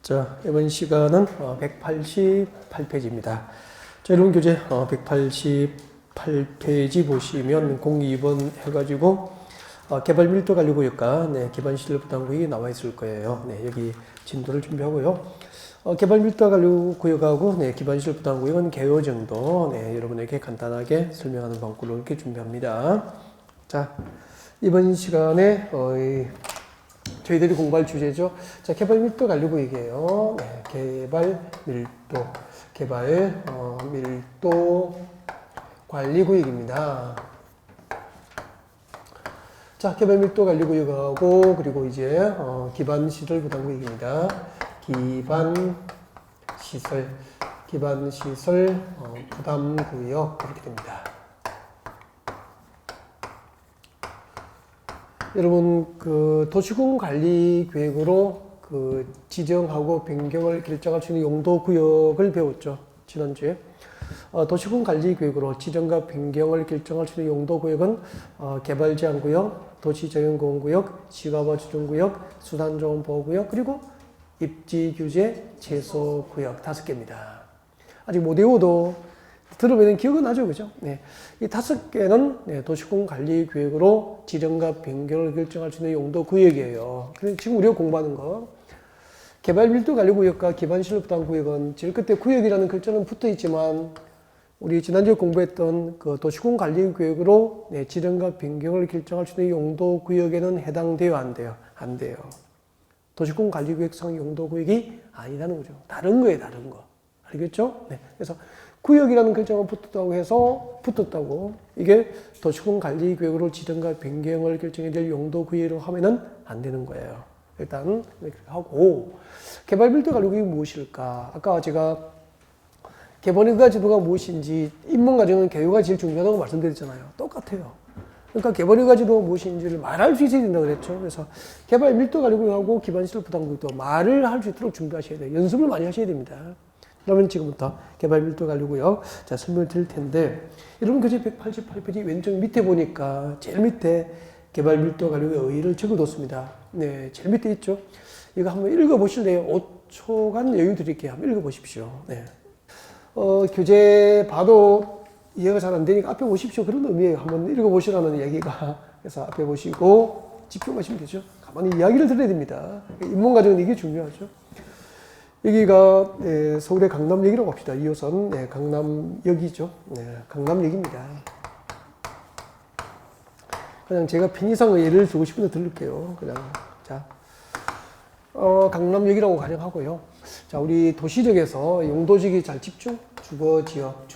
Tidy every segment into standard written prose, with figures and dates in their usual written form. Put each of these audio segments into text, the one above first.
자, 이번 시간은 188페이지입니다. 자, 이런 교재 188페이지 보시면 02번 해가지고 개발 밀도 관리 구역과 기반 시설 부담 구역이 나와 있을 거예요. 여기 진도를 준비하고요. 개발 밀도 관리 구역하고 기반 시설 부담 구역은 개요 정도 여러분에게 간단하게 설명하는 방법으로 이렇게 준비합니다. 자, 이번 시간에 저희들이 공부할 주제죠. 자, 개발 밀도 관리 구역이에요. 개발 밀도 관리 구역입니다. 자, 개발 밀도 관리 구역하고 그리고 이제 기반 시설 부담 구역입니다. 기반 시설 부담 구역 이렇게 됩니다. 여러분 그 도시군 관리 계획으로 그 지정하고 변경을 결정할 수 있는 용도 구역을 배웠죠. 지난주에. 도시군 관리 계획으로 지정과 변경을 결정할 수 있는 용도 구역은 개발 제한 구역, 도시 적용 공원 구역, 시가와 주정 구역, 수단 조건 보호 구역, 그리고 입지 규제 최소 구역 5개입니다. 아직 못 외워도 들어보면 기억은 나죠, 그죠? 이 5개는 도시군 관리 계획으로 지정과 변경을 결정할 수 있는 용도 구역이에요. 그래서 지금 우리가 공부하는 거 개발 밀도 관리 구역과 기반 시설 부담 구역은 제일 끝에 구역이라는 글자는 붙어 있지만 우리 지난주에 공부했던 그 도시군 관리 계획으로 지정과 변경을 결정할 수 있는 용도 구역에는 해당돼요, 안 돼요? 안 돼요. 도시군 관리 계획상 용도 구역이 아니라는 거죠. 다른 거예요, 다른 거. 알겠죠? 그래서 구역이라는 글자가 붙었다고 이게 도시군 관리 계획으로 지정과 변경을 결정해야 될 용도 구역으로 하면은 안 되는 거예요. 일단 이렇게 하고 개발 밀도 관리 구역이 무엇일까? 아까 제가 개발허가 지도가 무엇인지 입문 과정은 개요가 제일 중요하다고 말씀드렸잖아요. 똑같아요. 그러니까 개발허가 지도가 무엇인지를 말할 수 있어야 된다고 그랬죠. 그래서 개발 밀도 관리 구역하고 기반 시설 부담 구역도 말을 할 수 있도록 준비하셔야 돼요. 연습을 많이 하셔야 됩니다. 그러면 지금부터 개발 밀도 관리 구역 자 설명을 드릴 텐데 여러분 교재 188페이지 왼쪽 밑에 보니까 제일 밑에 개발 밀도 관리 구역 의의를 적어뒀습니다. 제일 밑에 있죠. 이거 한번 읽어보실래요? 5초간 여유 드릴게요. 한번 읽어보십시오. 교재 봐도 이해가 잘 안 되니까 앞에 보십시오. 그런 의미예요. 한번 읽어보시라는 얘기가. 그래서 앞에 보시고 집중하시면 되죠. 가만히 이야기를 들어야 됩니다. 입문 과정은 이게 중요하죠. 여기가 서울의 강남역이라고 합시다. 2호선 강남역이죠. 강남역입니다. 그냥 제가 편의상의 예를 들고 싶은데 들을게요. 그냥 자, 강남역이라고 가정하고요. 자, 우리 도시적에서 용도지역이 잘 집중, 주거지역,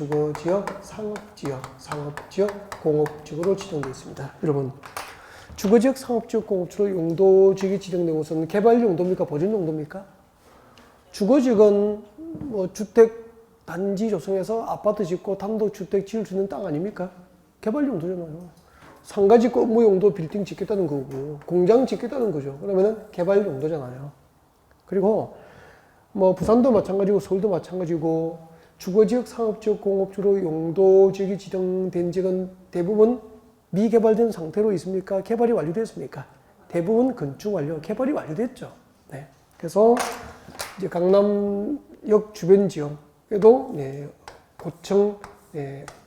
상업지역, 공업지역으로 지정되어 있습니다. 여러분, 주거지역, 상업지역, 공업지역으로 용도지역이 지정된 곳은 개발 용도입니까? 보존 용도입니까? 주거지역은 뭐 주택 단지 조성해서 아파트 짓고 단독주택 지을 수 있는 땅 아닙니까? 개발 용도잖아요. 상가 짓고 업무 용도 빌딩 짓겠다는 거고 공장 짓겠다는 거죠. 그러면은 개발 용도잖아요. 그리고 뭐 부산도 마찬가지고 서울도 마찬가지고 주거지역, 상업지역, 공업지역으로 용도지역이 지정된 지역은 대부분 미개발된 상태로 있습니까? 개발이 완료됐습니까? 대부분 건축 완료, 개발이 완료됐죠. 그래서 이제 강남역 주변 지역에도 고층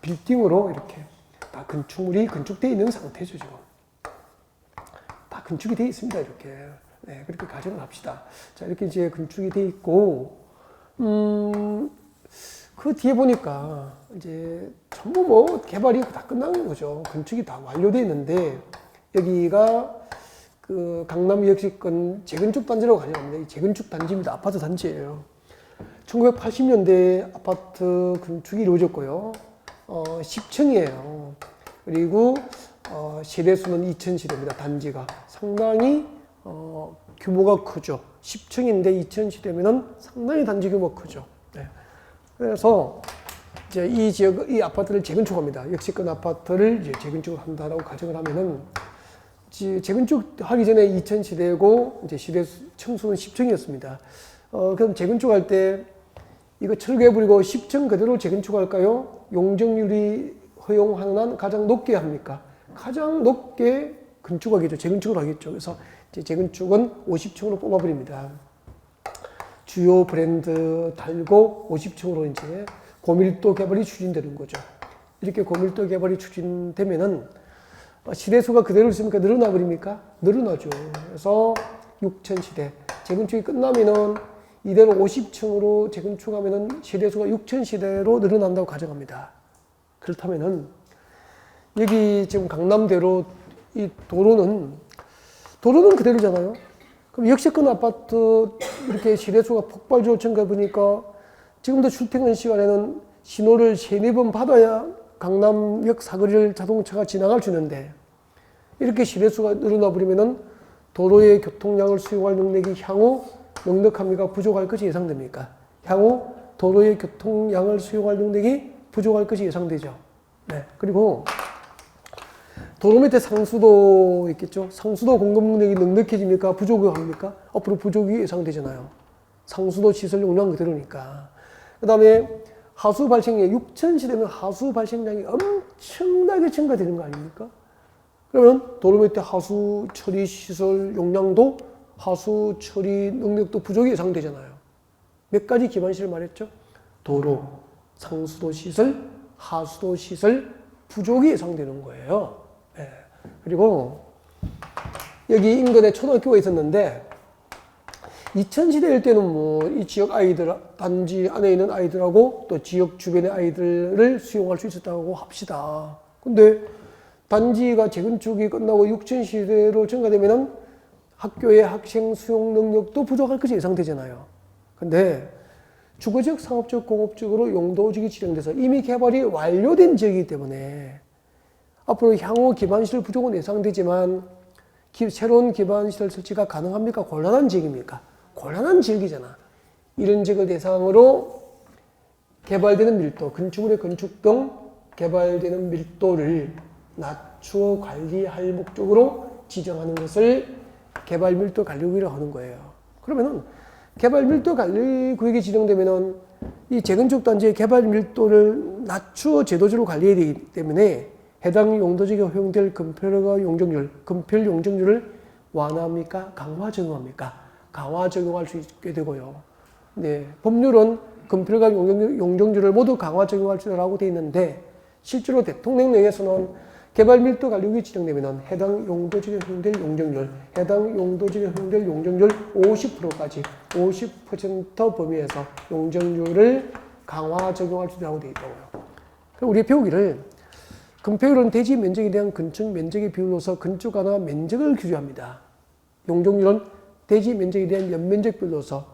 빌딩으로 이렇게 다 건축물이 건축되어 있는 상태죠. 지금 다 건축이 되어 있습니다. 이렇게 그렇게 가정을 합시다. 자, 이렇게 이제 건축이 되어 있고 그 뒤에 보니까 이제 전부 뭐 개발이 다 끝난 거죠. 건축이 다 완료되어 있는데 여기가 그 강남역시권 재건축 단지라고 가정합니다. 재건축 단지입니다. 아파트 단지예요. 1980년대 아파트 건축이 이루어졌고요. 10층이에요. 그리고 세대수는 2000세대입니다. 단지가 상당히 규모가 크죠. 10층인데 2000세대면은 상당히 단지 규모 크죠. 그래서 이제 이 지역, 이 아파트를 재건축합니다. 역세권 아파트를 이제 재건축을 한다라고 가정을 하면은 재건축하기 전에 2000세대고 이제 시대 층수는 10층이었습니다. 그럼 재건축할 때 이거 철거해버리고 10층 그대로 재건축할까요? 용적률이 허용하는 한 가장 높게 합니까? 가장 높게 건축하겠죠. 재건축을 하겠죠. 그래서 이제 재건축은 50층으로 뽑아버립니다. 주요 브랜드 달고 50층으로 이제 고밀도 개발이 추진되는 거죠. 이렇게 고밀도 개발이 추진되면은 시대수가 그대로 있으니까 늘어나 버립니까? 늘어나죠. 그래서 6천 시대. 재건축이 끝나면은 이대로 50층으로 재건축하면은 시대수가 6천 시대로 늘어난다고 가정합니다. 그렇다면은 여기 지금 강남대로 이 도로는 그대로잖아요. 그럼 역세권 아파트 이렇게 시대수가 폭발적으로 증가 보니까 지금도 출퇴근 시간에는 신호를 3-4번 받아야 강남역 사거리를 자동차가 지나갈 수 있는데 이렇게 시대수가 늘어나 버리면은 도로의 교통량을 수용할 능력이 향후 넉넉합니까? 부족할 것이 예상됩니까? 향후 도로의 교통량을 수용할 능력이 부족할 것이 예상되죠. 네. 그리고 도로 밑에 상수도 있겠죠. 상수도 공급 능력이 넉넉해집니까? 부족합니까? 앞으로 부족이 예상되잖아요. 상수도 시설 용량 그대로니까. 그 다음에 하수 발생량, 6천 시대면 하수 발생량이 엄청나게 증가되는 거 아닙니까? 그러면 도로 밑에 하수 처리 시설 용량도 하수 처리 능력도 부족이 예상되잖아요. 몇 가지 기반시를 말했죠? 도로, 상수도 시설, 하수도 시설 부족이 예상되는 거예요. 네. 그리고 여기 인근에 초등학교가 있었는데 2000시대일 때는 뭐 이 지역 아이들, 단지 안에 있는 아이들하고 또 지역 주변의 아이들을 수용할 수 있었다고 합시다. 근데 단지가 재건축이 끝나고 6000시대로 증가되면은 학교의 학생 수용 능력도 부족할 것이 예상되잖아요. 근데 주거적, 상업적, 공업적으로 용도지역이 지정돼서 이미 개발이 완료된 지역이기 때문에 앞으로 향후 기반시설 부족은 예상되지만 새로운 기반시설 설치가 가능합니까? 곤란한 지역입니까? 곤란한 지역이잖아. 이런 지역을 대상으로 개발되는 밀도, 건축물의 건축 등 개발되는 밀도를 낮추어 관리할 목적으로 지정하는 것을 개발 밀도 관리구역이라고 하는 거예요. 그러면은 개발 밀도 관리구역이 지정되면은 이 재건축 단지의 개발 밀도를 낮추어 제도적으로 관리해야 되기 때문에 해당 용도지역에 허용될 건폐허가 용적률, 건폐율 용적률을 완화합니까? 강화 적용합니까? 강화 적용할 수 있게 되고요. 네, 법률은 건폐허가 용적률을 모두 강화 적용할 수 있다고 되어 있는데 실제로 대통령령에서는 개발 밀도 관리구역이 지정되면 해당 용도지역에 허용될 용적률, 해당 용도지역에 허용될 용적률 50%까지 50% 범위에서 용적률을 강화 적용할 수 있다고 되어 있다고요. 그럼 우리 배우기를 건폐율은 대지 면적에 대한 건축 면적의 비율로서 건축가나 면적을 규제합니다. 용적률은 대지 면적에 대한 연면적 비율로서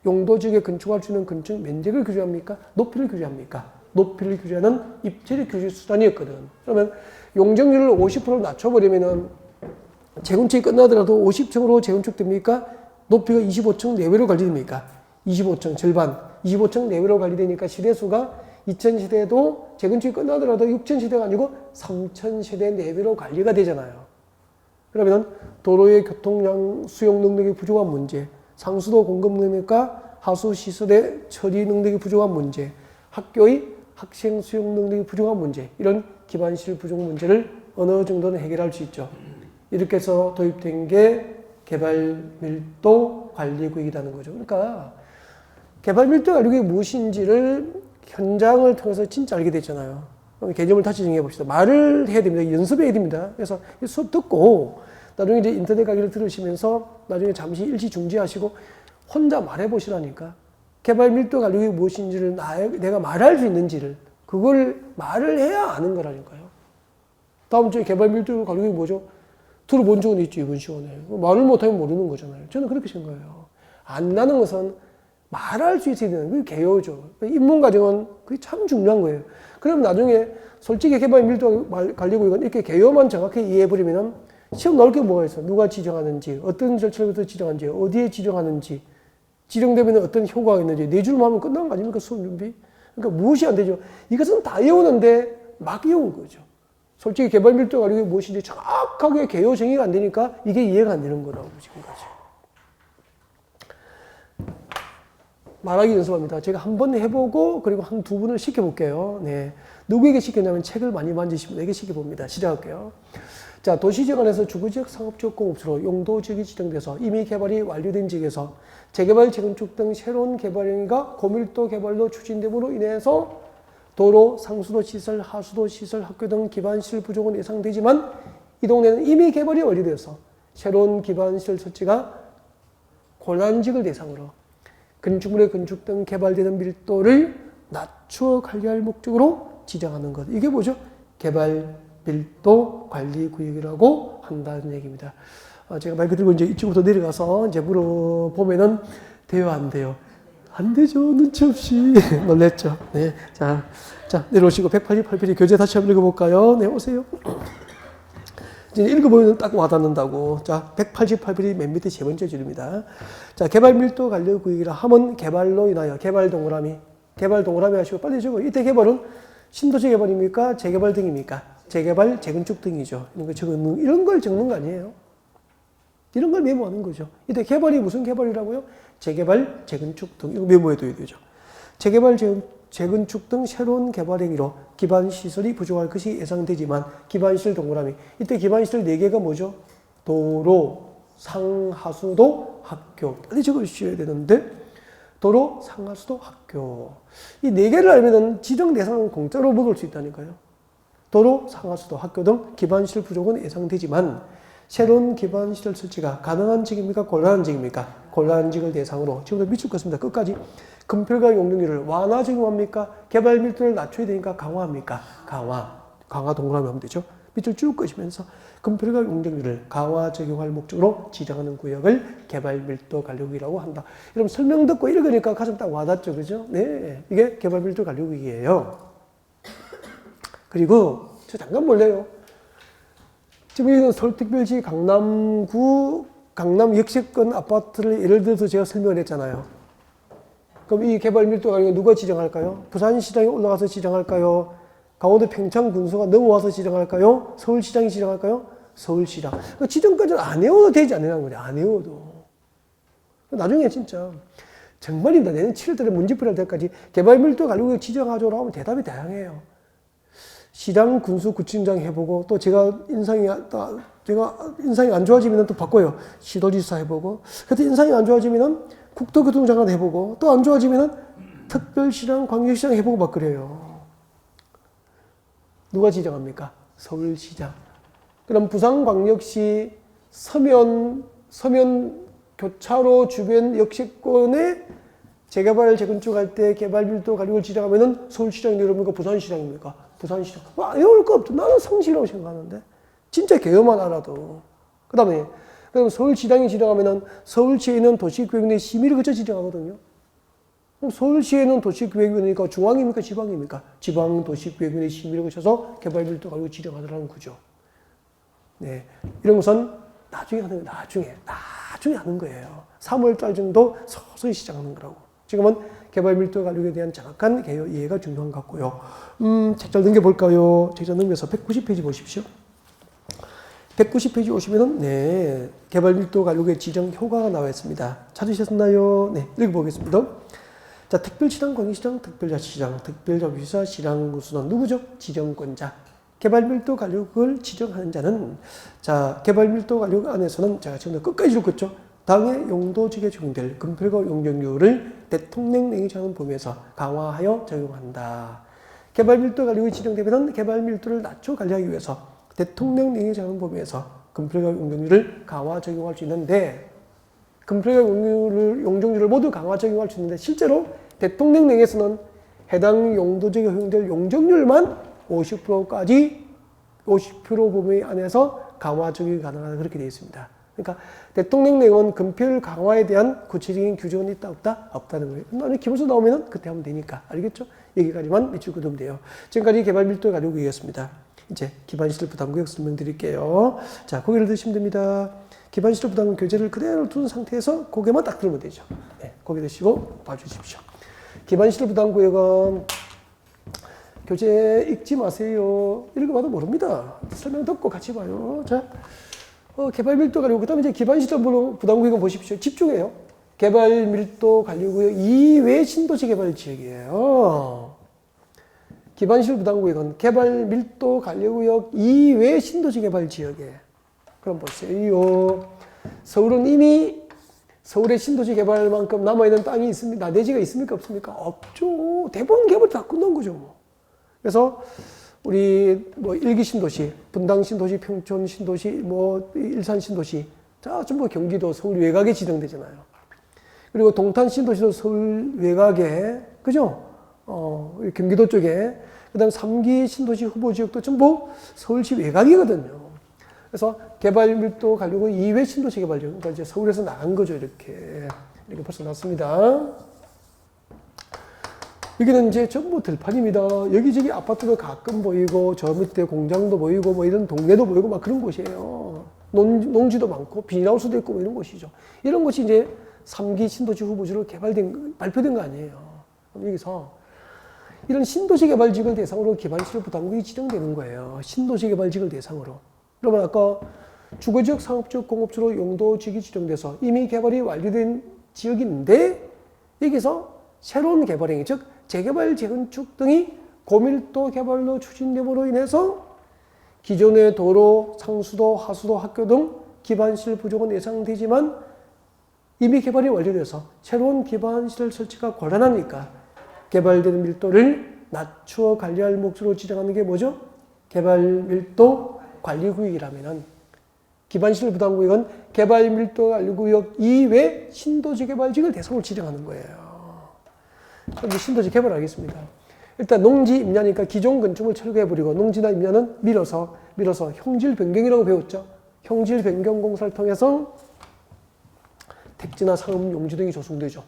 용도지역에 건축할 수 있는 건축 면적을 규제합니까? 높이를 규제합니까? 높이를 규제하는 입체적 규제 수단이었거든. 그러면 용적률을 50% 낮춰버리면은 재건축이 끝나더라도 50층으로 재건축됩니까? 높이가 25층 내외로 관리됩니까? 25층 절반, 25층 내외로 관리되니까 시대수가 2000시대도 재건축이 끝나더라도 6000시대가 아니고 3000시대 내외로 관리가 되잖아요. 그러면 도로의 교통량 수용 능력이 부족한 문제, 상수도 공급 능력과 하수 시설의 처리 능력이 부족한 문제, 학교의 학생 수용 능력이 부족한 문제, 이런 기반시설 부족 문제를 어느 정도는 해결할 수 있죠. 이렇게 해서 도입된 게 개발 밀도 관리구역이라는 거죠. 그러니까 개발 밀도 관리구역이 무엇인지를 현장을 통해서 진짜 알게 됐잖아요. 개념을 다시 정해 봅시다. 말을 해야 됩니다. 연습해야 됩니다. 그래서 수업 듣고 나중에 이제 인터넷 강의를 들으시면서 나중에 잠시 일시 중지하시고 혼자 말해 보시라니까. 개발 밀도 관리구역이 무엇인지를 내가 말할 수 있는지를 그걸 말을 해야 아는 거라니까요. 다음 주에 개발 밀도 관리구역이 뭐죠? 들어본 적은 있죠. 이번 시간에. 말을 못하면 모르는 거잖아요. 저는 그렇게 생각해요. 안다는 것은 말할 수 있어야 되는 그게 개요죠. 입문과정은 그게 참 중요한 거예요. 그럼 나중에 솔직히 개발 밀도 관리구역은 이렇게 개요만 정확히 이해해버리면 시험 나올 게 뭐가 있어? 누가 지정하는지, 어떤 절차부터 지정하는지, 어디에 지정하는지, 지정되면 어떤 효과가 있는지, 네 줄만 하면 끝난 거 아닙니까? 수업 준비? 그러니까 무엇이 안 되죠? 이것은 다 외우는데 막 외운 거죠. 솔직히 개발 밀도 관리구역이 무엇인지 정확하게 개요 정의가 안 되니까 이게 이해가 안 되는 거라고 지금까지. 말하기 연습합니다. 제가 한 번 해보고 그리고 한 두 분을 시켜볼게요. 네. 누구에게 시켰냐면 책을 많이 만지신 분에게 시켜봅니다. 시작할게요. 자, 도시지역 안에서 주거지역, 상업지역, 공업지로 용도지역이 지정돼서 이미 개발이 완료된 지역에서 재개발, 재건축 등 새로운 개발 행위가 고밀도 개발로 추진됨으로 인해서 도로, 상수도 시설, 하수도 시설, 학교 등 기반시설 부족은 예상되지만 이 동네는 이미 개발이 완료되어서 새로운 기반시설 설치가 고난지역을 대상으로 건축물의 건축 등 개발되는 밀도를 낮추어 관리할 목적으로 지정하는 것. 이게 뭐죠? 개발 밀도 관리 구역이라고 한다는 얘기입니다. 제가 마이크 들고 이제 이쪽부터 내려가서 이제 물어보면은 돼요, 안 돼요? 안 되죠. 눈치 없이. 놀랬죠. 네. 자, 내려오시고 188페이지 교재 다시 한번 읽어볼까요? 네, 오세요. 이제 읽어보면 딱 와닿는다고. 자, 188페이지 맨 밑에 세 번째 줄입니다. 자, 개발 밀도 관리 구역이라 하면 개발로 인하여 개발 동그라미 하시고 빨리 적어. 이때 개발은 신도시 개발입니까? 재개발 등입니까? 재개발, 재건축 등이죠. 이런 걸 적는 거 아니에요. 이런 걸 메모하는 거죠. 이때 개발이 무슨 개발이라고요? 재개발, 재건축 등. 이거 메모해둬야 되죠. 재개발, 재건축 등 새로운 개발 행위로 기반시설이 부족할 것이 예상되지만 기반시설 동그라미. 이때 기반시설 4개가 뭐죠? 도로, 상하수도, 학교. 빨리 적어주셔야 되는데 도로, 상하수도, 학교. 이 4개를 알면은 지정 대상은 공짜로 먹을 수 있다니까요. 도로, 상하수도, 학교 등 기반시설 부족은 예상되지만 새로운 기반시설 설치가 가능한 지역입니까? 곤란한 지역입니까? 곤란한 지역을 대상으로 지금부터 미칠 것입니다. 끝까지 금필과 용적률을 완화 적용합니까? 개발 밀도를 낮춰야 되니까 강화합니까? 강화 동그라미 하면 되죠. 밑을 쭉 끄시면서 금필과 용적률을 강화 적용할 목적으로 지정하는 구역을 개발 밀도 관리구역이라고 한다. 여러분 설명 듣고 읽으니까 가슴 딱 와닿죠, 그죠? 네, 이게 개발 밀도 관리구역이에요. 그리고 저 잠깐 볼래요. 지금 여기는 서울특별시 강남구 강남 역세권 아파트를 예를 들어서 제가 설명을 했잖아요. 그럼 이 개발 밀도가 누가 지정할까요? 부산시장이 올라가서 지정할까요? 강원도 평창 군수가 넘어와서 지정할까요? 서울시장이 지정할까요? 서울시장. 지정까지는 안 해워도 되지 않느냐는 거죠. 안 해워도. 나중에 진짜 정말입니다. 내년 7월달에 문제풀이 할 때까지 개발 밀도 관리구역 지정하자고 하면 대답이 다양해요. 시장, 군수, 구청장 해보고 또 제가 인상이 안 좋아지면 또 바꿔요. 시도지사 해보고 그때 인상이 안 좋아지면 국토교통장관 해보고 또 안 좋아지면 특별시장, 광역시장 해보고 막 그래요. 누가 지정합니까? 서울시장. 그럼 부산광역시 서면 교차로 주변 역세권에 재개발, 재건축할 때 개발 밀도 관리구역을 지정하면은 서울시장이 여러분과 부산시장입니까? 부산시장. 어려울 거 없죠. 나는 상식이라고 생각하는데. 진짜 개요만 알아도. 그 다음에, 그럼 서울시장이 지정하면은 서울시에 있는 도시계획위원회 심의를 거쳐 지정하거든요. 그럼 서울시에는 도시계획위원회니까 중앙입니까? 지방입니까? 지방도시계획위원회 심의를 거쳐서 개발 밀도 관리구역 지정하더라는 거죠. 네. 이런 것은 나중에 하는 거예요. 나중에 하는 거예요. 3월달 정도 서서히 시작하는 거라고. 지금은 개발 밀도 관리구역에 대한 정확한 개요 이해가 중요한 것 같고요. 책잘 넘겨볼까요? 책잘 넘겨서 190페이지 보십시오. 190페이지 오시면은, 네, 개발 밀도 관리구역의 지정 효과가 나와 있습니다. 찾으셨나요? 네, 읽어보겠습니다. 자, 특별시장, 광역시장, 특별자치시장, 특별자치시장, 시장군수는 누구죠? 지정권자. 개발 밀도 관리구역을 지정하는 자는, 자, 개발 밀도 관리구역 안에서는 제가 지금 끝까지 읽었죠? 당의 용도지역에 적용될 금필과 용적률을 대통령령이 정하는 범위에서 강화하여 적용한다. 개발 밀도 관리구역이 지정되면 개발 밀도를 낮춰 관리하기 위해서 대통령령이 정하는 범위에서 금필과 용적률을 강화 적용할 수 있는데, 금필과 용적률을 모두 강화 적용할 수 있는데 실제로 대통령령에서는 해당 용도지역에 허용될 용적률만 50%까지 50% 범위 안에서 강화 적용이 가능하다, 그렇게 되어 있습니다. 그러니까 대통령령은 금필 강화에 대한 구체적인 규정은 있다 없다? 없다는 거예요. 만약 기본서 나오면 그때 하면 되니까. 알겠죠? 여기까지만 밑줄 그으면 돼요. 지금까지 개발 밀도 관리구역이었습니다. 이제 기반시설 부담구역 설명드릴게요. 자, 고개를 드시면 됩니다. 기반시설 부담구역 교재를 그대로 둔 상태에서 고개만 딱 들면 되죠. 네, 고개 드시고 봐주십시오. 기반시설 부담구역은 교재 읽지 마세요. 읽어봐도 모릅니다. 설명 듣고 같이 봐요. 자, 개발 밀도 관리구역. 그 다음에 이제 기반시설 부담구역은 보십시오. 집중해요. 개발 밀도 관리구역 이외 신도시 개발 지역이에요. 기반시설 부담구역은 개발 밀도 관리구역 이외 신도시 개발 지역에. 그럼 보세요. 서울은 이미 서울의 신도시 개발만큼 남아있는 땅이 있습니다. 내지가 있습니까? 없습니까? 없죠. 대부분 개발 다 끝난 거죠. 뭐. 그래서 우리 뭐 일기 신도시, 분당 신도시, 평촌 신도시, 뭐 일산 신도시, 자 전부 경기도 서울 외곽에 지정되잖아요. 그리고 동탄 신도시도 서울 외곽에, 그죠? 경기도 쪽에. 그다음 3기 신도시 후보 지역도 전부 서울시 외곽이거든요. 그래서 개발 밀도 관리구 이외 신도시 개발 지역, 그러니까 이제 서울에서 나간 거죠. 이렇게 벗어났습니다. 여기는 이제 전부 들판입니다. 여기저기 아파트도 가끔 보이고, 저 밑에 공장도 보이고, 뭐 이런 동네도 보이고, 막 그런 곳이에요. 농지도 많고, 비닐하우스도 있고, 뭐 이런 곳이죠. 이런 곳이 이제 3기 신도시 후보지로 발표된 거 아니에요. 여기서 이런 신도시 개발지역을 대상으로 기반시설 부담구역이 지정되는 거예요. 신도시 개발지역을 대상으로. 그러면 아까 주거지역, 상업지역, 공업지로 용도지역이 지정돼서 이미 개발이 완료된 지역인데, 여기서 새로운 개발행위, 즉 재개발, 재건축 등이 고밀도 개발로 추진됨으로 인해서 기존의 도로, 상수도, 하수도, 학교 등 기반시설 부족은 예상되지만 이미 개발이 완료돼서 새로운 기반시설 설치가 곤란하니까 개발되는 밀도를 낮추어 관리할 목적으로 지정하는 게 뭐죠? 개발 밀도 관리구역이라면은, 기반시설 부담구역은 개발 밀도 관리구역 이외 신도시 개발지역을 대상으로 지정하는 거예요. 그럼 신도시 개발하겠습니다. 일단 농지 임야니까 기존 건축물 철거해버리고, 농지나 임야는 밀어서 형질 변경이라고 배웠죠. 형질 변경 공사를 통해서 택지나 상업 용지 등이 조성되죠.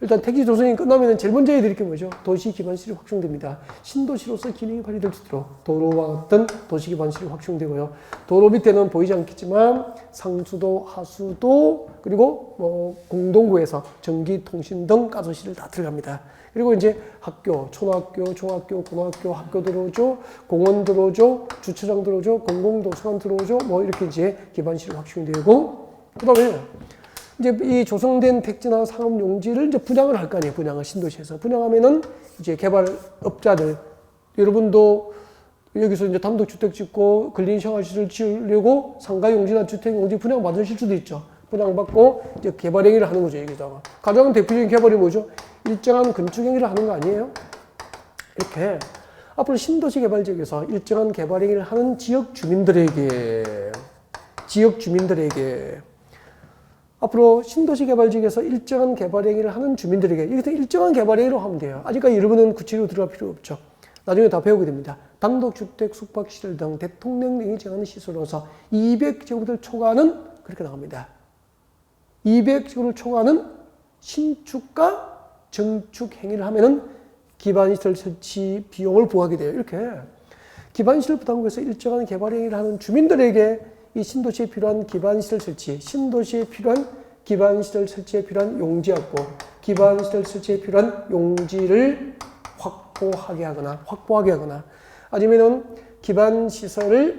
일단 택지 조성이 끝나면 제일 먼저 해야 될 게 뭐죠? 도시 기반시설이 확충됩니다. 신도시로서 기능이 발휘될 수 있도록 도로와 같은 도시 기반시설이 확충되고요. 도로 밑에는 보이지 않겠지만 상수도, 하수도, 그리고 뭐 공동구에서 전기, 통신 등 가소시설 다 들어갑니다. 그리고 이제 학교, 초등학교, 중학교, 고등학교, 학교 들어오죠. 공원 들어오죠. 주차장 들어오죠. 공공도서관 들어오죠. 뭐 이렇게 이제 기반시설이 확충되고, 그 다음에 이제 이 조성된 택지나 상업 용지를 이제 분양을 할 거 아니에요. 분양을 신도시에서. 분양하면은 이제 개발업자들, 여러분도 여기서 이제 단독주택 짓고 근린생활시설 지으려고 상가 용지나 주택 용지 분양 받으실 수도 있죠. 분양받고 이제 개발 행위를 하는 거죠. 여기다가. 가장 대표적인 개발이 뭐죠? 일정한 건축 행위를 하는 거 아니에요? 이렇게 앞으로 신도시 개발 지역에서 일정한 개발 행위를 하는 지역 주민들에게 앞으로 신도시 개발지역에서 일정한 개발 행위를 하는 주민들에게, 이것도 일정한 개발 행위로 하면 돼요. 아직까지 여러분은 구체적으로 들어갈 필요 없죠. 나중에 다 배우게 됩니다. 단독주택, 숙박시설 등 대통령령이 정하는 시설로서 200제곱미터 초과하는, 그렇게 나갑니다. 200제곱미터 초과하는 신축과 정축 행위를 하면은 기반시설 설치 비용을 부과하게 돼요. 이렇게 기반시설 부담구에서 일정한 개발 행위를 하는 주민들에게 이 신도시에 필요한 기반시설 설치, 신도시에 필요한 기반시설 설치에 필요한 용지 확보, 기반시설 설치에 필요한 용지를 확보하게 하거나, 아니면은 기반시설을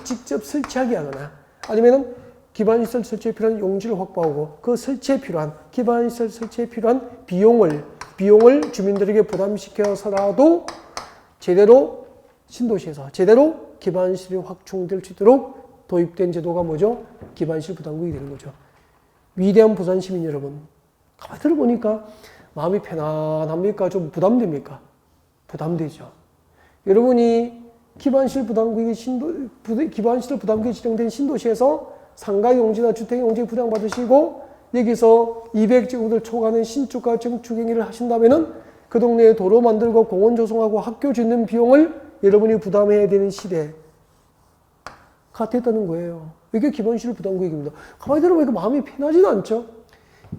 직접 설치하게 하거나, 아니면은 기반시설 설치에 필요한 용지를 확보하고 그 설치에 필요한, 기반시설 설치에 필요한 비용을 주민들에게 부담시켜서라도 제대로 신도시에서 제대로 기반시설이 확충될 수 있도록 도입된 제도가 뭐죠? 기반시설 부담구역이 되는 거죠. 위대한 부산 시민 여러분, 가만히 들어보니까 마음이 편안합니까? 좀 부담됩니까? 부담되죠. 여러분이 기반시설 부담구역이 기반시설 부담구역이 지정된 신도시에서 상가 용지나 주택 용지 분양받으시고 여기서 200제곱미터 초과하는 신축과 정축 행위를 하신다면은 그 동네에 도로 만들고 공원 조성하고 학교 짓는 비용을 여러분이 부담해야 되는 시대가 됐다는 거예요. 이게 기반시설 부담구역입니다. 가만히 들어보니까 마음이 편하지도 않죠?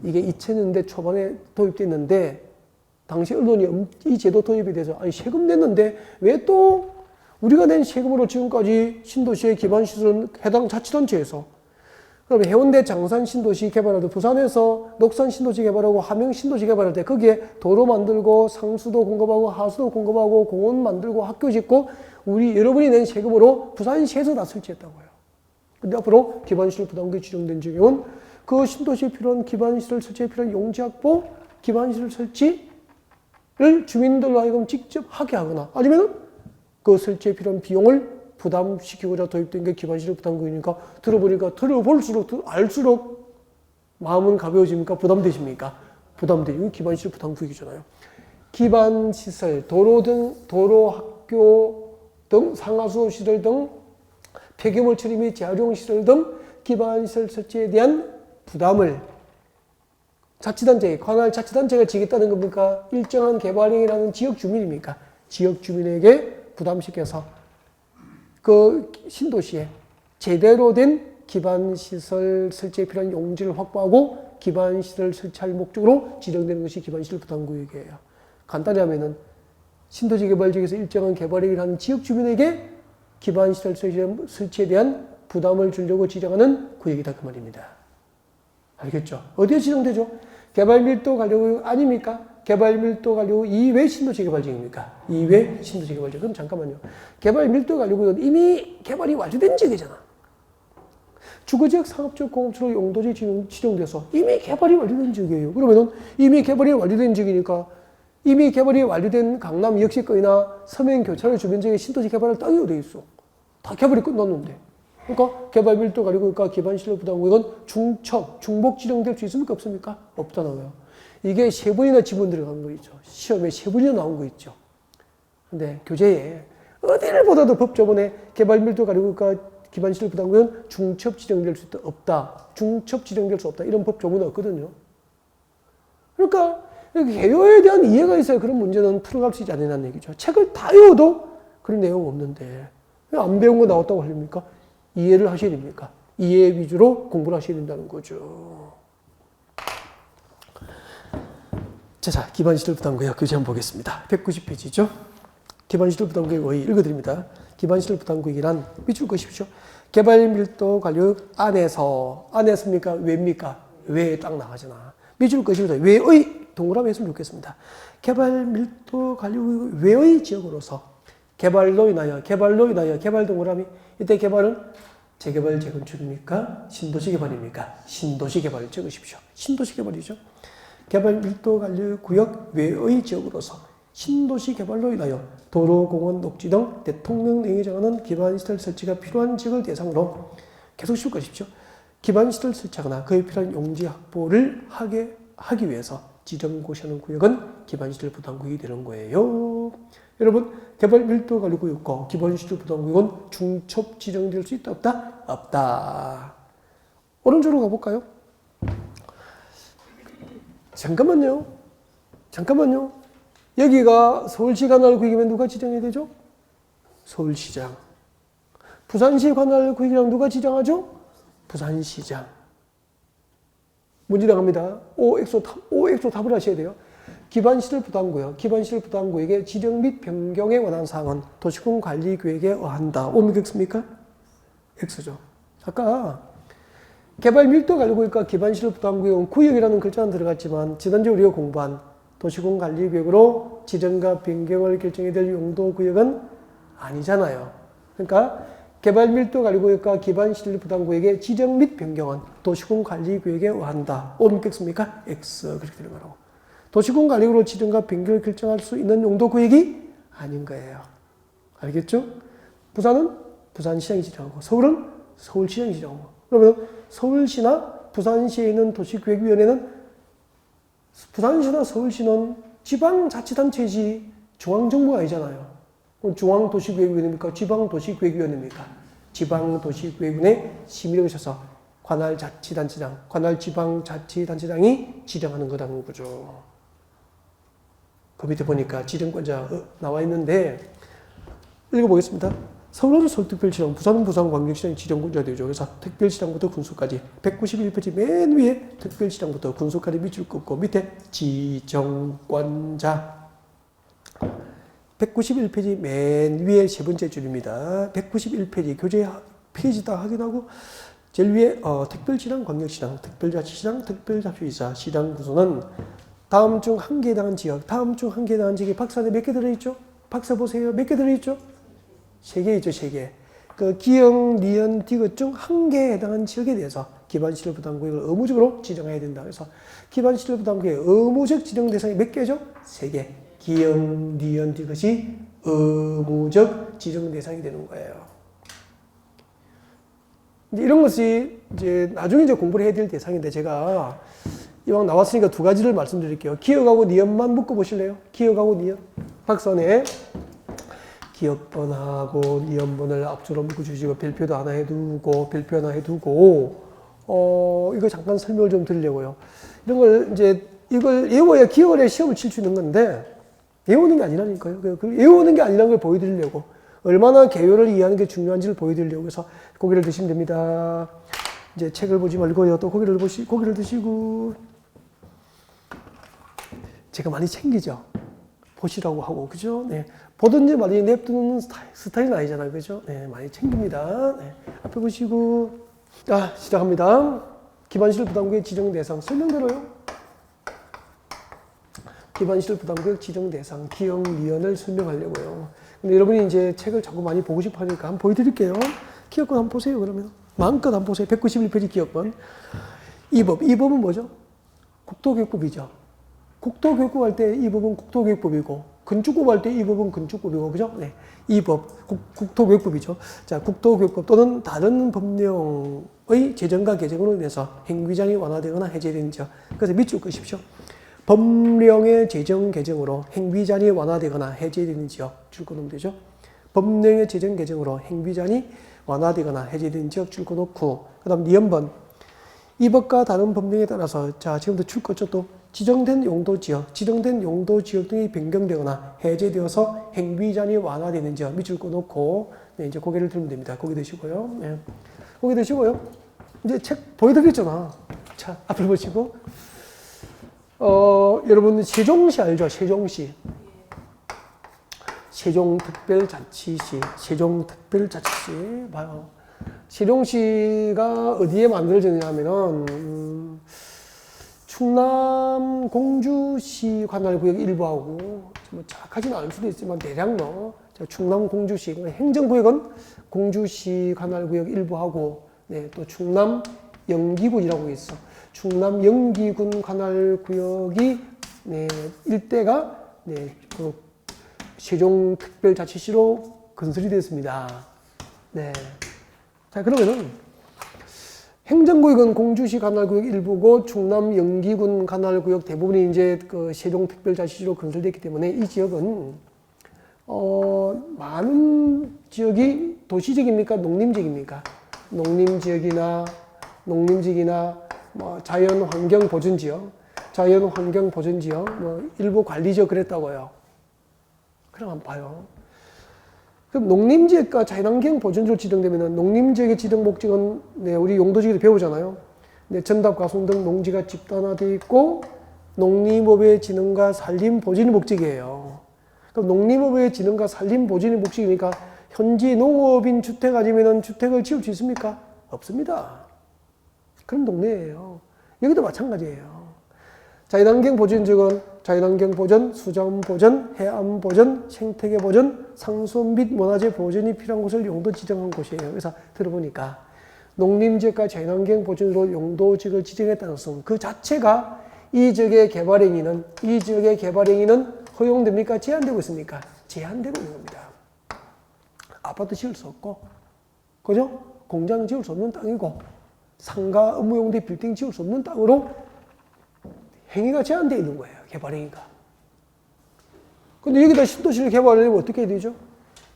이게 2000년대 초반에 도입됐는데 당시 언론이 이 제도 도입에 대해서 아니 세금 냈는데 왜 또 우리가 낸 세금으로 지금까지 신도시의 기반시설은 해당 자치단체에서, 그럼 해운대 장산 신도시 개발할 때, 부산에서 녹산 신도시 개발하고 함영 신도시 개발할 때 거기에 도로 만들고 상수도 공급하고 하수도 공급하고 공원 만들고 학교 짓고 여러분이 낸 세금으로 부산시에서 다 설치했다고요. 근데 앞으로 기반시설 부담구역이 지정된 지역은 그 신도시에 필요한 기반시설 설치에 필요한 용지 확보, 기반시설 설치 주민들로 하여금 직접 하게 하거나 아니면 그 설치에 필요한 비용을 부담시키고자 도입된 게 기반시설 부담구역이니까 들어보니까 들어볼수록 알수록 마음은 가벼워집니까? 부담되십니까? 부담되죠. 이건 기반시설 부담구역이잖아요. 기반시설, 도로, 학교 등 상하수업 시설 등 폐기물 처리 및 재활용 시설 등 기반시설 설치에 대한 부담을 자치단체, 관할 자치단체가 지겠다는 겁니까? 일정한 개발행위라는 지역 주민입니까? 지역 주민에게 부담시켜서 그 신도시에 제대로 된 기반시설 설치에 필요한 용지를 확보하고 기반시설 설치할 목적으로 지정되는 것이 기반시설 부담구역이에요. 간단히 하면은 신도시 개발 지역에서 일정한 개발행위를 하는 지역 주민에게 기반시설 설치에 대한 부담을 주려고 지정하는 구역이다 그 말입니다. 알겠죠? 어디에 지정되죠? 개발밀도 관리구역 아닙니까? 개발밀도 관리구역 이외 신도시 개발지역입니까? 이외 신도시 개발지역. 그럼 잠깐만요. 개발밀도 관리구역은 이미 개발이 완료된 지역이잖아. 주거지역, 상업지역, 공업지로 용도지 지정돼서 이미 개발이 완료된 지역이에요. 그러면은 이미 개발이 완료된 지역이니까 이미 개발이 완료된 강남 역세권이나 서면 교차로 주변 지역에 신도시 개발할 땅이 어디 있어? 다 개발이 끝났는데. 그러니까 개발 밀도 가리고니까 기반시설 부담구역은 중복 지정될 수 있습니까? 없습니까? 없잖아요. 이게 3번이나 지문 들어간 거 있죠. 시험에 3번이나 나온 거 있죠. 근데 교재에 어디를 보다도 법조문에 개발 밀도 가리고니까 기반시설 부담구역은 중첩 지정될 수 없다. 중첩 지정될 수 없다. 이런 법조문은 없거든요. 그러니까 개요에 대한 이해가 있어야 그런 문제는 풀어갈 수 있지 않느냐는 얘기죠. 책을 다 외워도 그런 내용 없는데 왜 안 배운 거 나왔다고 하십니까? 이해를 하셔야 됩니까? 이해 위주로 공부를 하셔야 된다는 거죠. 자, 기반시설 부담구역 교재 한번 보겠습니다. 190페이지죠. 기반시설 부담구역 의 읽어드립니다. 기반시설 부담구역이란 밑줄 그십시오. 개발밀도 관리구역 안에서입니까? 외입니까? 외에 딱 나가잖아. 밑줄 그십니다. 외의 동그라미 했으면 좋겠습니다. 개발밀도 관리구역 외의 지역으로서 개발로 인하여 개발 동그라미. 이때 개발은 재개발 재건축입니까? 신도시 개발입니까? 신도시 개발을 적으십시오. 신도시 개발이죠. 개발 밀도 관리 구역 외의 지역으로서 신도시 개발로 인하여 도로, 공원, 녹지 등 대통령령이 정하는 기반시설 설치가 필요한 지역을 대상으로 계속 실 것이죠. 기반시설 설치하거나 그에 필요한 용지 확보를 하기 위해서 지정고시하는 구역은 기반시설 부담구역이 되는 거예요. 여러분, 개발 밀도 관리 구역과 기반시설 부담구역은 중첩 지정될 수 있다 없다? 없다. 오른쪽으로 가볼까요? 잠깐만요. 여기가 서울시 관할 구역이면 누가 지정해야 되죠? 서울시장. 부산시 관할 구역이랑 누가 지정하죠? 부산시장. 문제 나갑니다. OXO 답을 하셔야 돼요. 기반시설 부담구역의 지정 및 변경에 관한 사항은 도시군 관리계획에 의한다. 옵니까 X입니까? X죠. 아까 개발 밀도 관리구역과 기반시설 부담구역은 구역이라는 글자는 들어갔지만 지난주에 우리가 공부한 도시군 관리계획으로 지정과 변경을 결정해야 될 용도구역은 아니잖아요. 그러니까 개발 밀도 관리구역과 기반시설 부담구역의 지정 및 변경은 도시군 관리계획에 의한다. 옵니까 X입니까? X. 그렇게 되는 거라고. 도시군 관리구역으로 지정과 변경을 결정할 수 있는 용도구역이 아닌 거예요. 알겠죠? 부산은 부산시장이 지정하고 서울은 서울시장이 지정하고 그러면 서울시나 부산시에 있는 도시계획위원회는 부산시나 서울시는 지방자치단체지 중앙정부가 아니잖아요. 중앙도시계획위원회입니까? 지방도시계획위원회입니까? 지방도시계획위원회 심의를 거쳐서 관할자치단체장, 관할지방자치단체장이 지정하는 거라는 거죠. 그 밑에 보니까 지정권자 나와 있는데 읽어보겠습니다. 서울은 서울특별시장, 부산은 부산광역시장이 지정권자가 되죠. 그래서 특별시장부터 군수까지 191페이지 맨 위에 특별시장부터 군수까지 밑줄 긋고 밑에 지정권자 191페이지 맨 위에 세 번째 줄입니다. 191페이지 교재 페이지 다 확인하고 제일 위에 특별시장, 광역시장, 특별자치시장, 특별자치이사, 시장 구조는 다음 중 한 개에 해당한 지역, 지역이 박스 안에 몇 개 들어있죠? 박스 보세요. 몇 개 들어있죠? 3개 있죠, 3개. 그 기역, 니은, 디귿 중 한 개에 해당한 지역에 대해서 기반시설 부담구역을 의무적으로 지정해야 된다. 그래서 기반시설 부담구역의 의무적 지정 대상이 몇 개죠? 3개. 기역, 니은 이것이 의무적 지정 대상이 되는 거예요. 이제 이런 것이 이제 나중에 이제 공부를 해야 될 대상인데 제가 이왕 나왔으니까 두 가지를 말씀드릴게요. 기역하고 니은만 묶어 보실래요? 기역하고 니은. 박선에 기역번하고 니은번을 앞줄로 묶어주시고 별표도 하나 해두고 별표 하나 해두고 이거 잠깐 설명을 좀 드리려고요. 이런 걸 이제 이걸 외워야 기억을 해 시험을 칠 수 있는 건데 외우는 게 아니라니까요. 그 외우는 게 아니라는 걸 보여드리려고 얼마나 개요를 이해하는 게 중요한지를 보여드리려고 해서 고기를 드시면 됩니다. 이제 책을 보지 말고요. 또 고기를 드시고 제가 많이 챙기죠. 보시라고 하고 그죠? 네. 보든지 말든지 냅두는 스타일은 아니잖아요. 그죠? 네, 많이 챙깁니다. 네. 앞에 보시고 시작합니다. 기반시설 부담구역 지정 대상 설명대로요. 기반시설 부담구역 지정 대상 기역, 니은을 설명하려고요. 근데 여러분이 이제 책을 자꾸 많이 보고 싶어 하니까 한번 보여드릴게요. 기억권 한번 보세요. 그러면 마음껏 한번 보세요. 191페이지 기억권. 이 법은 뭐죠? 국토교육법이죠. 국토교육법 할 때 이 법은 국토교육법이고 건축법 할 때 이 법은 건축법이고 그죠? 네. 이 법 국토교육법이죠. 자, 국토교육법 또는 다른 법령의 제정과 개정으로 인해서 행위장이 완화되거나 해제되는 지 그래서 밑줄 그십시오. 법령의 제정 개정으로 행위장이 완화되거나 해제되는 지역 줄 거놓으면 되죠. 법령의 제정 개정으로 행위장이 완화되거나 해제되는 지역 줄 거놓고 그다음 니은번 이 법과 다른 법령에 따라서 자 지금부터 줄 거죠. 또 지정된 용도 지역 등이 변경되거나 해제되어서 행위장이 완화되는 지역 밑줄 거놓고 네, 이제 고개를 들면 됩니다. 고개 드시고요. 네. 고개 드시고요. 이제 책 보여드렸잖아. 자 앞을 보시고 여러분 세종시 알죠? 세종시. 세종특별자치시 봐요. 세종시가 어디에 만들어졌냐면은 충남 공주시 관할구역 일부하고 뭐 정확하지는 않을 수도 있지만 대략 충남 공주시 행정구역은 공주시 관할구역 일부하고 네, 또 충남 영기군이라고 있어. 충남 영기군 관할구역이 네, 일대가 네, 그 세종특별자치시로 건설이 됐습니다. 네. 자, 그러면은 행정구역은 공주시 관할구역 일부고 충남 영기군 관할구역 대부분이 이제 그 세종특별자치시로 건설됐기 때문에 이 지역은 많은 지역이 도시지역입니까? 농림지역입니까? 농림지역이나 뭐 자연환경보전지역, 뭐 일부 관리지역 그랬다고요. 그럼 한번 봐요. 그럼 농림지역과 자연환경보전지로 지정되면 농림지역의 지정 목적은 네, 우리 용도지역에서 배우잖아요. 네, 전답, 가송 등 농지가 집단화되어 있고 농림업의 진흥과 산림보전이 목적이에요. 그럼 농림업의 진흥과 산림보전이 목적이니까 현지 농업인 주택 아니면 주택을 지을 수 있습니까? 없습니다. 그런 동네예요. 여기도 마찬가지예요. 자연환경보전지역은 자연환경보전, 수자원보전, 해안보전, 생태계보전, 상수원 및 문화재 보전이 필요한 곳을 용도 지정한 곳이에요. 그래서 들어보니까 농림지역과 자연환경보전으로 용도지역을 지정했다는 것은 그 자체가 이 지역의 개발 행위는 허용됩니까? 제한되고 있습니까? 제한되고 있는 겁니다. 아파트 지을 수 없고, 그죠? 공장 지을 수 없는 땅이고, 상가 업무용대 빌딩 지을 수 없는 땅으로 행위가 제한되어 있는 거예요. 개발 행위가. 근데 여기다 신도시를 개발하려면 어떻게 해야 되죠?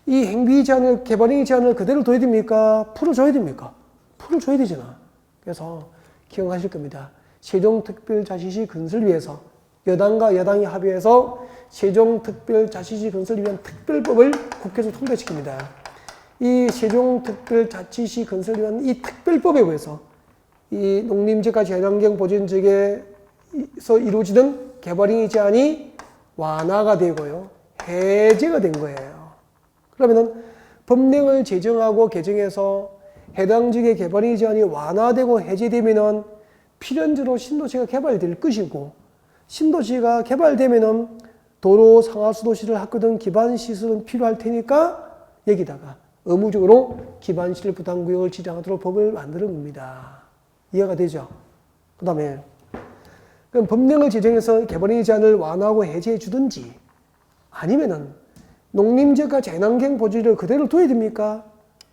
이 행위 제한을, 개발 행위 제한을 그대로 둬야 됩니까? 풀어줘야 됩니까? 풀어줘야 되잖아. 그래서 기억하실 겁니다. 세종특별자치시 건설을 위해서 여당과 여당이 합의해서 세종특별자치시 건설을 위한 특별법을 국회에서 통과시킵니다. 이 세종특별자치시 건설을 위한 이 특별법에 의해서 이 농림지역과 자연환경보전지역에서 이루어지는 개발행위 제한이 완화가 되고요. 해제가 된 거예요. 그러면은 법령을 제정하고 개정해서 해당 지역의 개발행위 제한이 완화되고 해제되면은 필연적으로 신도시가 개발될 것이고 신도시가 개발되면은 도로, 상하수도시를 학교 등 기반시설은 필요할 테니까 여기다가 의무적으로 기반시설 부담구역을 지정하도록 법을 만드는 겁니다. 이해가 되죠? 그 다음에 그럼 법령을 제정해서 개발행위 제한을 완화하고 해제해 주든지 아니면은 농림지역과 자연환경 보존지역을 그대로 둬야 됩니까?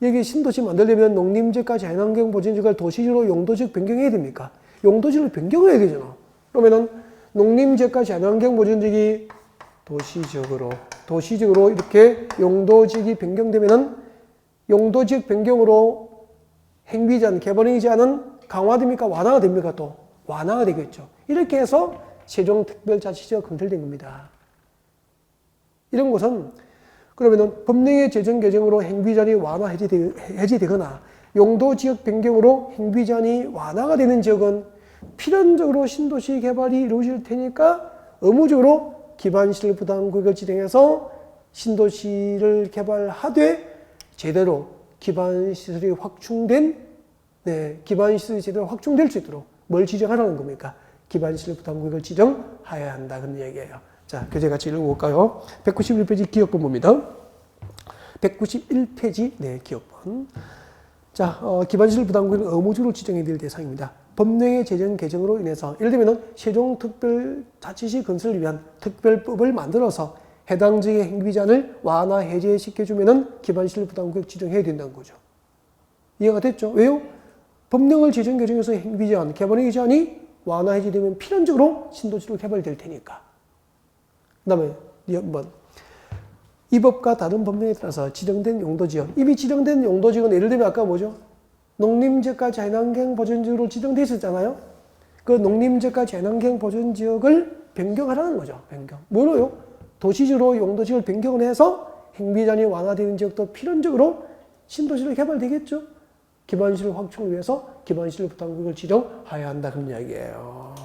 여기 신도시 만들려면 농림지역과 자연환경 보존지역을 도시지역으로 용도지역 변경해야 됩니까? 용도지역을 변경해야 되잖아. 그러면은 농림지역과 자연환경 보존지역이 도시지역으로 이렇게 용도지역이 변경되면은 용도지역 변경으로 행비제한, 개발행위 제한은 강화됩니까? 완화가 됩니까? 또 완화가 되겠죠. 이렇게 해서 세종특별자치제가 건설된 겁니다. 이런 것은 그러면은 법령의 제정 개정으로 행비제한이 완화 해제되거나 용도지역 변경으로 행비제한이 완화가 되는 지역은 필연적으로 신도시 개발이 이루어질 테니까 의무적으로 기반시설 부담구역을 지정해서 신도시를 개발하되 제대로 기반시설이 확충된, 기반시설이 제대로 확충될 수 있도록 뭘 지정하라는 겁니까? 기반시설 부담구역을 지정하여야 한다. 그런 얘기예요. 자, 교재 같이 읽어볼까요? 191페이지 기억본입니다. 191페이지, 기억본. 자, 기반시설 부담구역은 의무적으로 지정해야 될 대상입니다. 법령의 제정 개정으로 인해서 예를 들면 세종특별자치시 건설을 위한 특별법을 만들어서 해당 지역의 행비제한을 완화 해제시켜주면은 기반시설 부담구역 지정해야 된다는 거죠. 이해가 됐죠? 왜요? 법령을 제정 개정해서 행비제한, 개발행위 제한이 완화 해제되면 필연적으로 신도시로 개발될 테니까. 그 다음에 한번 이 법과 다른 법령에 따라서 지정된 용도지역, 이미 지정된 용도지역은 예를 들면 아까 뭐죠? 농림지역과 자연환경 보존지역으로 지정되어 있었잖아요. 그 농림지역과 자연환경 보존지역을 변경하라는 거죠. 변경. 뭐로요? 도시지로 용도지역을 변경을 해서 행비제한이 완화되는 지역도 필연적으로 신도시로 개발되겠죠. 기반시설 확충을 위해서 기반시설 부담구역을 지정해야 한다. 그런 이야기예요.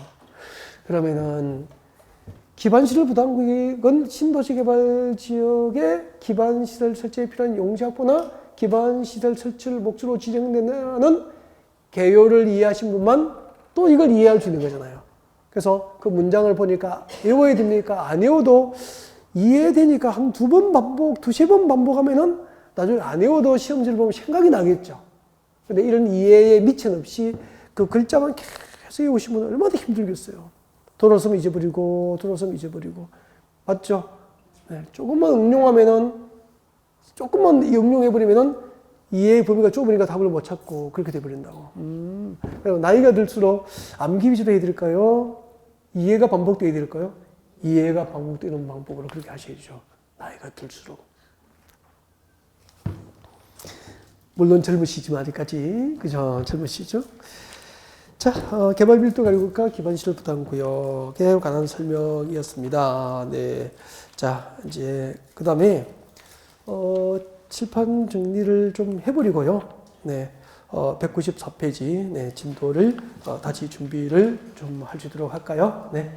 그러면은 기반시설 부담구역은 신도시 개발 지역의 기반시설 설치에 필요한 용지 확보나 기반시설 설치를 목적으로 지정되는 개요를 이해하신 분만 또 이걸 이해할 수 있는 거잖아요. 그래서 그 문장을 보니까 외워야 됩니까? 안 외워도 이해되니까 한 두 번 반복, 두세 번 반복하면은 나중에 안 외워도 시험지를 보면 생각이 나겠죠. 근데 이런 이해에 미천 없이 그 글자만 계속 외우시면 얼마나 힘들겠어요. 돌아서면 잊어버리고, 맞죠? 조금만 응용하면은, 조금만 응용해버리면은 이해의 범위가 좁으니까 답을 못 찾고 그렇게 돼버린다고. 나이가 들수록 암기 위주로 해야 될까요? 이해가 반복돼야 될까요? 이해가 반복되는 방법으로 그렇게 하셔야죠. 나이가 들수록. 물론 젊으시지만 아직까지. 그죠? 젊으시죠? 자, 개발밀도 가리구역과 기반시설 부담구역에 관한 설명이었습니다. 네. 자, 이제, 그 다음에, 칠판 정리를 좀 해버리고요. 네. 194페이지, 진도를 다시 준비를 좀 할 수 있도록 할까요? 네.